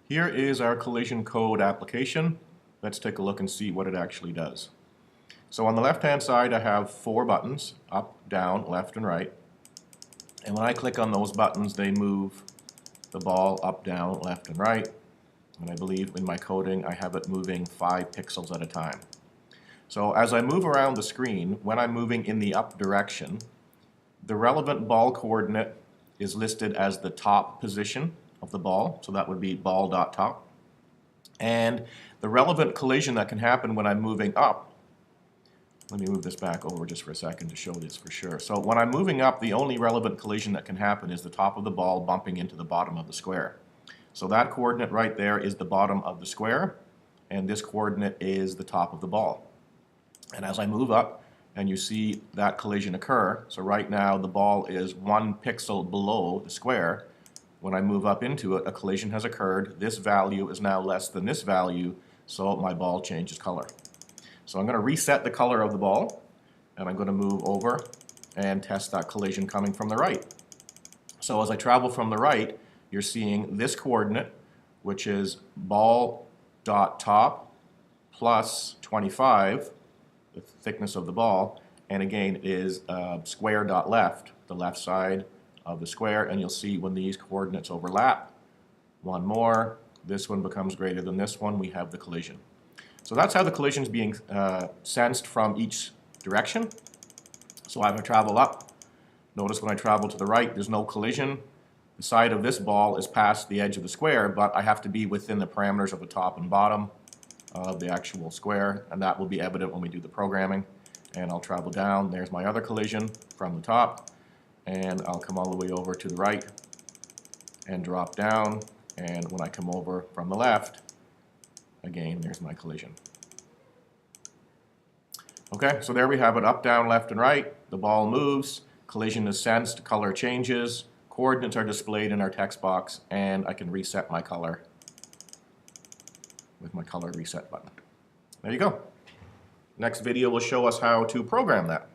Here is our collision code application. Let's take a look and see what it actually does. So on the left-hand side, I have 4 buttons, up, down, left, and right. And when I click on those buttons, they move the ball up, down, left, and right. And I believe in my coding, I have it moving 5 pixels at a time. So as I move around the screen, when I'm moving in the up direction, the relevant ball coordinate is listed as the top position of the ball, so that would be ball.top. And the relevant collision that can happen when I'm moving up, let me move this back over just for a second to show this for sure. So when I'm moving up, the only relevant collision that can happen is the top of the ball bumping into the bottom of the square. So that coordinate right there is the bottom of the square, and this coordinate is the top of the ball. And as I move up, and you see that collision occur, so right now the ball is 1 pixel below the square. When I move up into it, a collision has occurred. This value is now less than this value, so my ball changes color. So I'm going to reset the color of the ball, and I'm going to move over and test that collision coming from the right. So as I travel from the right, you're seeing this coordinate, which is ball.top plus 25, the thickness of the ball, and again it is square.left, the left side of the square, and you'll see when these coordinates overlap, one more, this one becomes greater than this one, we have the collision. So that's how the collision is being sensed from each direction. So if I travel up, notice when I travel to the right, there's no collision. The side of this ball is past the edge of the square, but I have to be within the parameters of the top and bottom of the actual square, and that will be evident when we do the programming. And I'll travel down, there's my other collision from the top, and I'll come all the way over to the right and drop down, and when I come over from the left, again, there's my collision. Okay, so there we have it, up, down, left, and right. The ball moves, collision is sensed, color changes, coordinates are displayed in our text box, and I can reset my color with my color reset button. There you go. Next video will show us how to program that.